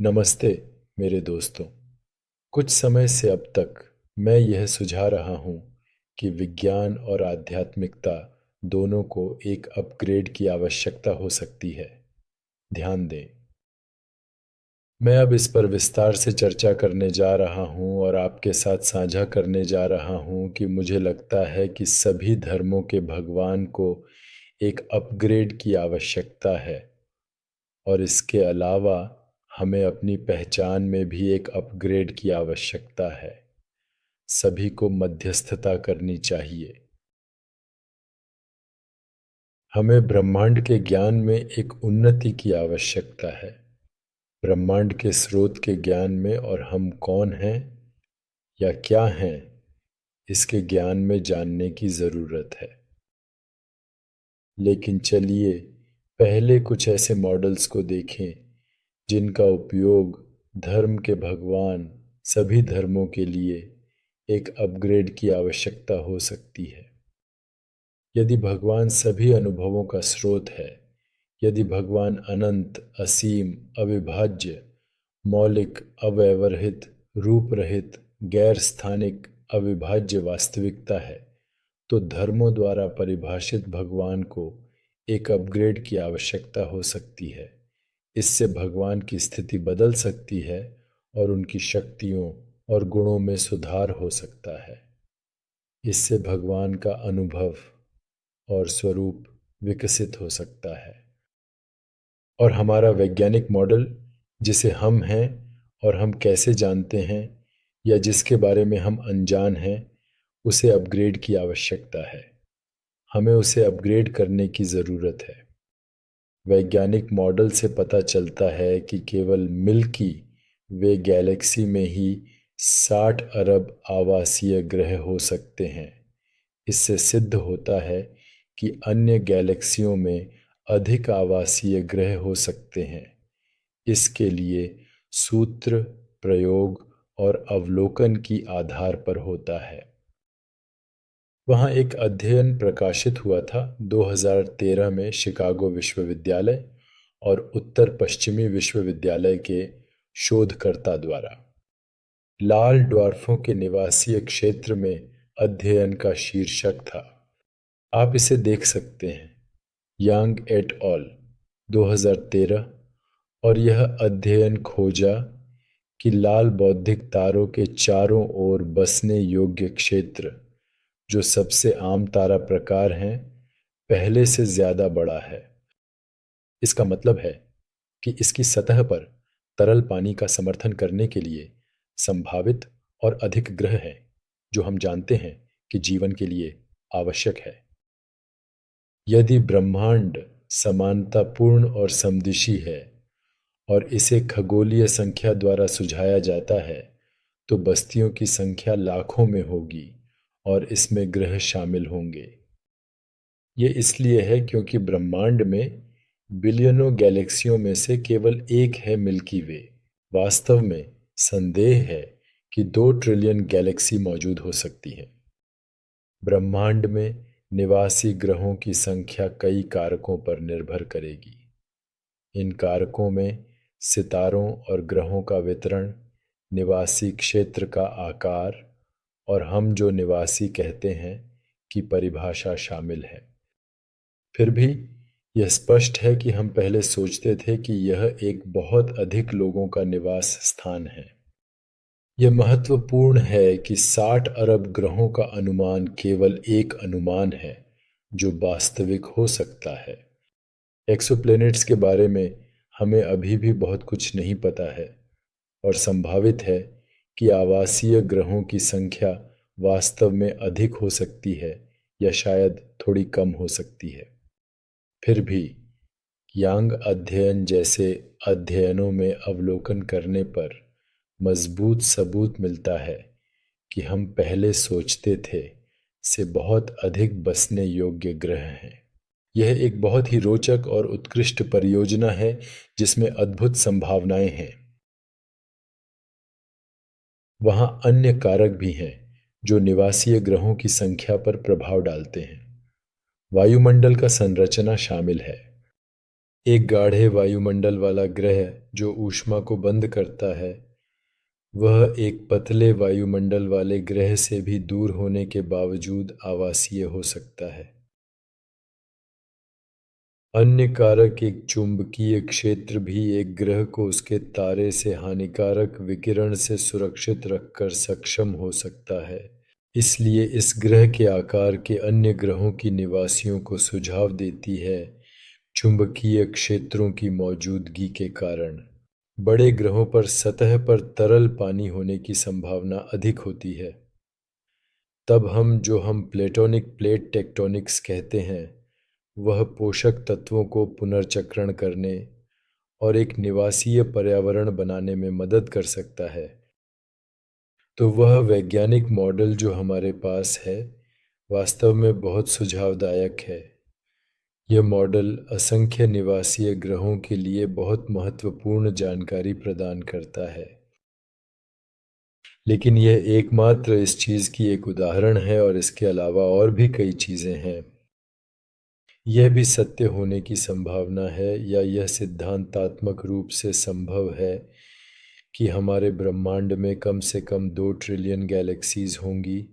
नमस्ते मेरे दोस्तों। कुछ समय से अब तक मैं यह सुझा रहा हूँ कि विज्ञान और आध्यात्मिकता दोनों को एक अपग्रेड की आवश्यकता हो सकती है। ध्यान दें, मैं अब इस पर विस्तार से चर्चा करने जा रहा हूँ और आपके साथ साझा करने जा रहा हूँ कि मुझे लगता है कि सभी धर्मों के भगवान को एक अपग्रेड की आवश्यकता है, और इसके अलावा हमें अपनी पहचान में भी एक अपग्रेड की आवश्यकता है। सभी को मध्यस्थता करनी चाहिए। हमें ब्रह्मांड के ज्ञान में एक उन्नति की आवश्यकता है। ब्रह्मांड के स्रोत के ज्ञान में, और हम कौन हैं या क्या हैं इसके ज्ञान में जानने की ज़रूरत है। लेकिन चलिए पहले कुछ ऐसे मॉडल्स को देखें जिनका उपयोग धर्म के भगवान सभी धर्मों के लिए एक अपग्रेड की आवश्यकता हो सकती है। यदि भगवान सभी अनुभवों का स्रोत है, यदि भगवान अनंत, असीम, अविभाज्य, मौलिक, अव्यवहित, रूप रहित, गैर स्थानिक, अविभाज्य वास्तविकता है, तो धर्मों द्वारा परिभाषित भगवान को एक अपग्रेड की आवश्यकता हो सकती है। इससे भगवान की स्थिति बदल सकती है और उनकी शक्तियों और गुणों में सुधार हो सकता है। इससे भगवान का अनुभव और स्वरूप विकसित हो सकता है। और हमारा वैज्ञानिक मॉडल, जिसे हम हैं और हम कैसे जानते हैं, या जिसके बारे में हम अनजान हैं, उसे अपग्रेड की आवश्यकता है। हमें उसे अपग्रेड करने की ज़रूरत है। वैज्ञानिक मॉडल से पता चलता है कि केवल मिल्की वे गैलेक्सी में ही 60 अरब आवासीय ग्रह हो सकते हैं। इससे सिद्ध होता है कि अन्य गैलेक्सियों में अधिक आवासीय ग्रह हो सकते हैं। इसके लिए सूत्र, प्रयोग और अवलोकन की आधार पर होता है। वहाँ एक अध्ययन प्रकाशित हुआ था 2013 में शिकागो विश्वविद्यालय और उत्तर पश्चिमी विश्वविद्यालय के शोधकर्ता द्वारा। लाल ड्वार्फों के निवासीय क्षेत्र में अध्ययन का शीर्षक था, आप इसे देख सकते हैं, यांग एट ऑल 2013। और यह अध्ययन खोजा कि लाल बौद्धिक तारों के चारों ओर बसने योग्य क्षेत्र, जो सबसे आम तारा प्रकार हैं, पहले से ज्यादा बड़ा है। इसका मतलब है कि इसकी सतह पर तरल पानी का समर्थन करने के लिए संभावित और अधिक ग्रह हैं, जो हम जानते हैं कि जीवन के लिए आवश्यक है। यदि ब्रह्मांड समानतापूर्ण और समदिशी है और इसे खगोलीय संख्या द्वारा सुझाया जाता है, तो बस्तियों की संख्या लाखों में होगी और इसमें ग्रह शामिल होंगे। ये इसलिए है क्योंकि ब्रह्मांड में बिलियनों गैलेक्सियों में से केवल एक है मिल्की वे। वास्तव में संदेह है कि 2 ट्रिलियन गैलेक्सी मौजूद हो सकती है। ब्रह्मांड में निवासी ग्रहों की संख्या कई कारकों पर निर्भर करेगी। इन कारकों में सितारों और ग्रहों का वितरण, निवासी क्षेत्र का आकार, और हम जो निवासी कहते हैं की परिभाषा शामिल है। फिर भी यह स्पष्ट है कि हम पहले सोचते थे कि यह एक बहुत अधिक लोगों का निवास स्थान है। यह महत्वपूर्ण है कि 60 अरब ग्रहों का अनुमान केवल एक अनुमान है जो वास्तविक हो सकता है। एक्सोप्लैनेट्स के बारे में हमें अभी भी बहुत कुछ नहीं पता है, और संभावित है कि आवासीय ग्रहों की संख्या वास्तव में अधिक हो सकती है या शायद थोड़ी कम हो सकती है। फिर भी यांग अध्ययन जैसे अध्ययनों में अवलोकन करने पर मजबूत सबूत मिलता है कि हम पहले सोचते थे से बहुत अधिक बसने योग्य ग्रह हैं। यह एक बहुत ही रोचक और उत्कृष्ट परियोजना है जिसमें अद्भुत संभावनाएं हैं। वहाँ अन्य कारक भी हैं जो निवासीय ग्रहों की संख्या पर प्रभाव डालते हैं। वायुमंडल का संरचना शामिल है। एक गाढ़े वायुमंडल वाला ग्रह जो ऊष्मा को बंद करता है, वह एक पतले वायुमंडल वाले ग्रह से भी दूर होने के बावजूद आवासीय हो सकता है। अन्य कारक एक चुंबकीय क्षेत्र भी एक ग्रह को उसके तारे से हानिकारक विकिरण से सुरक्षित रखकर सक्षम हो सकता है। इसलिए इस ग्रह के आकार के अन्य ग्रहों की निवासियों को सुझाव देती है चुंबकीय क्षेत्रों की मौजूदगी के कारण। बड़े ग्रहों पर सतह पर तरल पानी होने की संभावना अधिक होती है। तब हम प्लेटोनिक प्लेट टेक्टोनिक्स कहते हैं, वह पोषक तत्वों को पुनर्चक्रण करने और एक निवासीय पर्यावरण बनाने में मदद कर सकता है। तो वह वैज्ञानिक मॉडल जो हमारे पास है, वास्तव में बहुत सुझावदायक है। यह मॉडल असंख्य निवासीय ग्रहों के लिए बहुत महत्वपूर्ण जानकारी प्रदान करता है। लेकिन यह एकमात्र इस चीज़ की एक उदाहरण है और इसके अलावा और भी कई चीज़ें हैं। यह भी सत्य होने की संभावना है या यह सिद्धांतात्मक रूप से संभव है कि हमारे ब्रह्मांड में कम से कम 2 ट्रिलियन गैलेक्सीज होंगी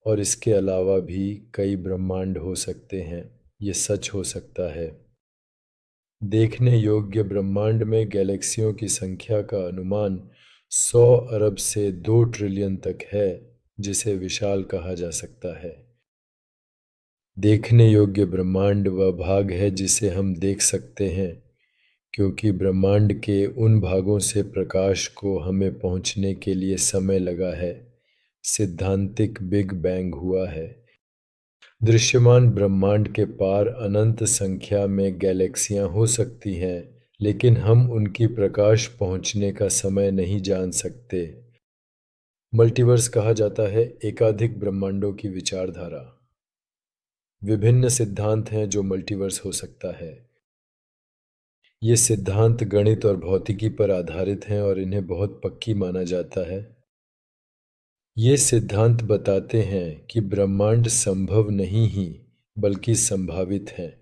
और इसके अलावा भी कई ब्रह्मांड हो सकते हैं। ये सच हो सकता है। देखने योग्य ब्रह्मांड में गैलेक्सियों की संख्या का अनुमान 100 अरब से 2 ट्रिलियन तक है, जिसे विशाल कहा जा सकता है। देखने योग्य ब्रह्मांड वह भाग है जिसे हम देख सकते हैं, क्योंकि ब्रह्मांड के उन भागों से प्रकाश को हमें पहुंचने के लिए समय लगा है। सिद्धांतिक बिग बैंग हुआ है। दृश्यमान ब्रह्मांड के पार अनंत संख्या में गैलेक्सियां हो सकती हैं, लेकिन हम उनकी प्रकाश पहुंचने का समय नहीं जान सकते। मल्टीवर्स कहा जाता है एकाधिक ब्रह्मांडों की विचारधारा। विभिन्न सिद्धांत हैं जो मल्टीवर्स हो सकता है। ये सिद्धांत गणित और भौतिकी पर आधारित हैं और इन्हें बहुत पक्की माना जाता है। ये सिद्धांत बताते हैं कि ब्रह्मांड संभव नहीं ही बल्कि संभावित है।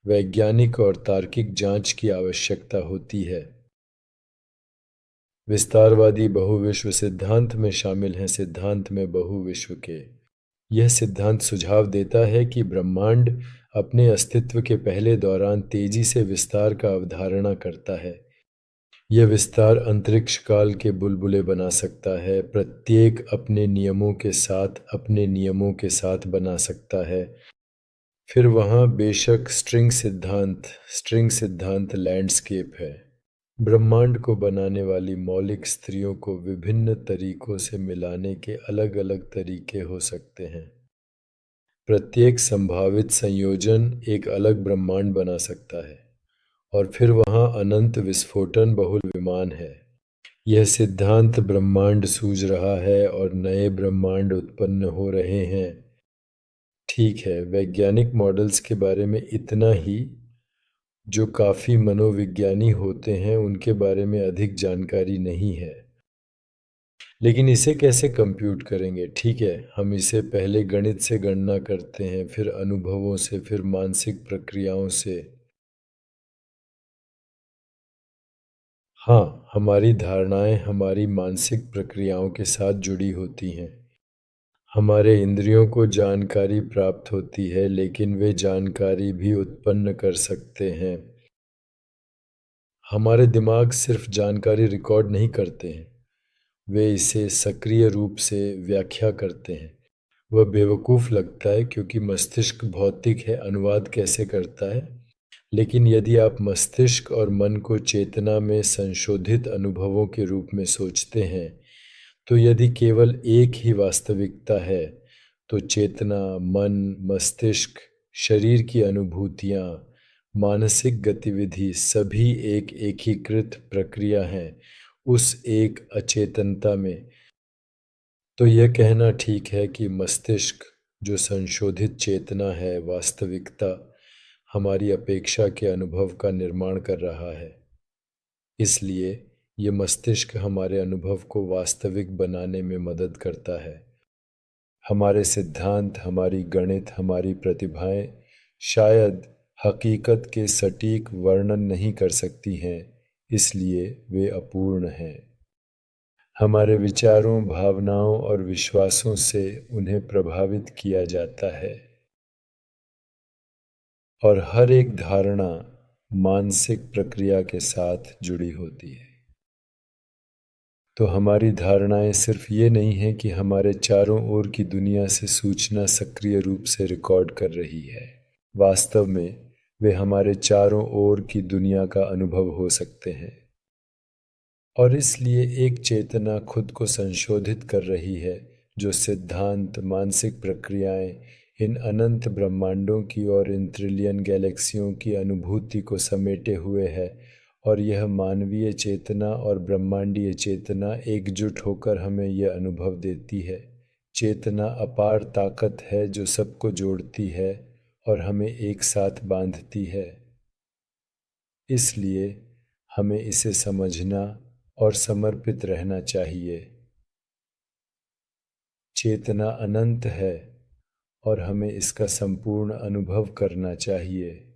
वैज्ञानिक और तार्किक जांच की आवश्यकता होती है। विस्तारवादी बहुविश्व सिद्धांत में शामिल हैं सिद्धांत में बहुविश्व के। यह सिद्धांत सुझाव देता है कि ब्रह्मांड अपने अस्तित्व के पहले दौरान तेजी से विस्तार का अवधारणा करता है। यह विस्तार अंतरिक्ष काल के बुलबुले बना सकता है, प्रत्येक अपने नियमों के साथ बना सकता है। फिर वहाँ बेशक स्ट्रिंग सिद्धांत लैंडस्केप है। ब्रह्मांड को बनाने वाली मौलिक स्त्रियों को विभिन्न तरीकों से मिलाने के अलग अलग तरीके हो सकते हैं। प्रत्येक संभावित संयोजन एक अलग ब्रह्मांड बना सकता है। और फिर वहाँ अनंत विस्फोटन बहुल विमान है। यह सिद्धांत ब्रह्मांड सूझ रहा है और नए ब्रह्मांड उत्पन्न हो रहे हैं। ठीक है, वैज्ञानिक मॉडल्स के बारे में इतना ही। जो काफ़ी मनोविज्ञानी होते हैं उनके बारे में अधिक जानकारी नहीं है। लेकिन इसे कैसे कंप्यूट करेंगे? ठीक है, हम इसे पहले गणित से गणना करते हैं, फिर अनुभवों से, फिर मानसिक प्रक्रियाओं से। हाँ, हमारी धारणाएं हमारी मानसिक प्रक्रियाओं के साथ जुड़ी होती हैं। हमारे इंद्रियों को जानकारी प्राप्त होती है, लेकिन वे जानकारी भी उत्पन्न कर सकते हैं। हमारे दिमाग सिर्फ जानकारी रिकॉर्ड नहीं करते हैं, वे इसे सक्रिय रूप से व्याख्या करते हैं। वह बेवकूफ़ लगता है क्योंकि मस्तिष्क भौतिक है, अनुवाद कैसे करता है। लेकिन यदि आप मस्तिष्क और मन को चेतना में संशोधित अनुभवों के रूप में सोचते हैं, तो यदि केवल एक ही वास्तविकता है, तो चेतना, मन, मस्तिष्क, शरीर की अनुभूतियाँ, मानसिक गतिविधि सभी एक एकीकृत प्रक्रिया हैं उस एक अचेतनता में। तो यह कहना ठीक है कि मस्तिष्क, जो संशोधित चेतना है, वास्तविकता, हमारी अपेक्षा के अनुभव का निर्माण कर रहा है। इसलिए ये मस्तिष्क हमारे अनुभव को वास्तविक बनाने में मदद करता है। हमारे सिद्धांत, हमारी गणित, हमारी प्रतिभाएं शायद हकीकत के सटीक वर्णन नहीं कर सकती हैं, इसलिए वे अपूर्ण हैं। हमारे विचारों, भावनाओं और विश्वासों से उन्हें प्रभावित किया जाता है, और हर एक धारणा मानसिक प्रक्रिया के साथ जुड़ी होती है। तो हमारी धारणाएं सिर्फ ये नहीं है कि हमारे चारों ओर की दुनिया से सूचना सक्रिय रूप से रिकॉर्ड कर रही है। वास्तव में वे हमारे चारों ओर की दुनिया का अनुभव हो सकते हैं, और इसलिए एक चेतना खुद को संशोधित कर रही है, जो सिद्धांत, मानसिक प्रक्रियाएं, इन अनंत ब्रह्मांडों की और इन ट्रिलियन गैलेक्सियों की अनुभूति को समेटे हुए है। और यह मानवीय चेतना और ब्रह्मांडीय चेतना एकजुट होकर हमें यह अनुभव देती है। चेतना अपार ताकत है जो सबको जोड़ती है और हमें एक साथ बांधती है। इसलिए हमें इसे समझना और समर्पित रहना चाहिए। चेतना अनंत है और हमें इसका संपूर्ण अनुभव करना चाहिए।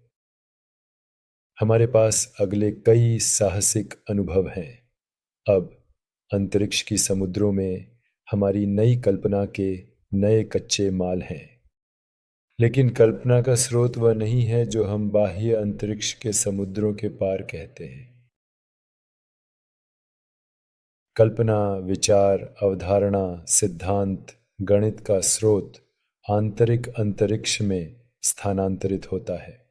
हमारे पास अगले कई साहसिक अनुभव हैं। अब अंतरिक्ष की समुद्रों में हमारी नई कल्पना के नए कच्चे माल हैं। लेकिन कल्पना का स्रोत वह नहीं है जो हम बाह्य अंतरिक्ष के समुद्रों के पार कहते हैं। कल्पना, विचार, अवधारणा, सिद्धांत, गणित का स्रोत आंतरिक अंतरिक्ष में स्थानांतरित होता है।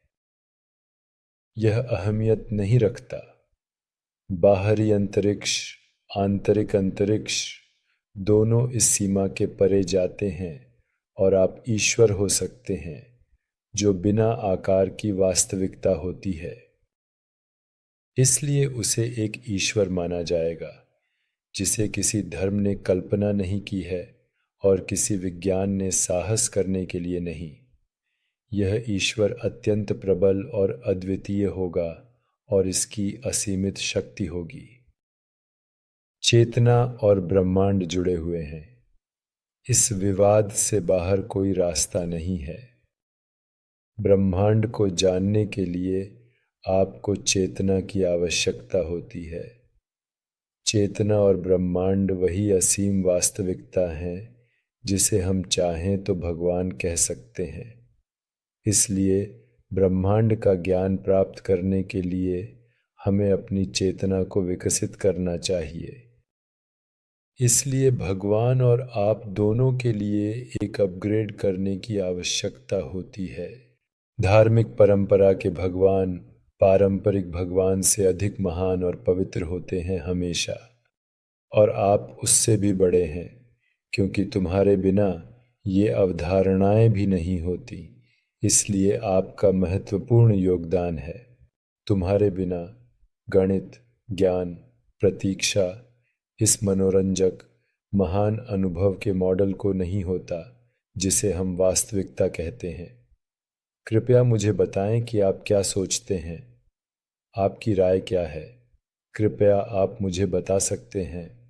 यह अहमियत नहीं रखता बाहरी अंतरिक्ष, आंतरिक अंतरिक्ष, दोनों इस सीमा के परे जाते हैं और आप ईश्वर हो सकते हैं, जो बिना आकार की वास्तविकता होती है। इसलिए उसे एक ईश्वर माना जाएगा, जिसे किसी धर्म ने कल्पना नहीं की है और किसी विज्ञान ने साहस करने के लिए नहीं। यह ईश्वर अत्यंत प्रबल और अद्वितीय होगा और इसकी असीमित शक्ति होगी। चेतना और ब्रह्मांड जुड़े हुए हैं। इस विवाद से बाहर कोई रास्ता नहीं है। ब्रह्मांड को जानने के लिए आपको चेतना की आवश्यकता होती है। चेतना और ब्रह्मांड वही असीम वास्तविकता है जिसे हम चाहें तो भगवान कह सकते हैं। इसलिए ब्रह्मांड का ज्ञान प्राप्त करने के लिए हमें अपनी चेतना को विकसित करना चाहिए। इसलिए भगवान और आप दोनों के लिए एक अपग्रेड करने की आवश्यकता होती है। धार्मिक परंपरा के भगवान पारंपरिक भगवान से अधिक महान और पवित्र होते हैं हमेशा, और आप उससे भी बड़े हैं, क्योंकि तुम्हारे बिना ये अवधारणाएं भी नहीं होती। इसलिए आपका महत्वपूर्ण योगदान है। तुम्हारे बिना गणित, ज्ञान, प्रतीक्षा इस मनोरंजक महान अनुभव के मॉडल को नहीं होता जिसे हम वास्तविकता कहते हैं। कृपया मुझे बताएं कि आप क्या सोचते हैं। आपकी राय क्या है? कृपया आप मुझे बता सकते हैं।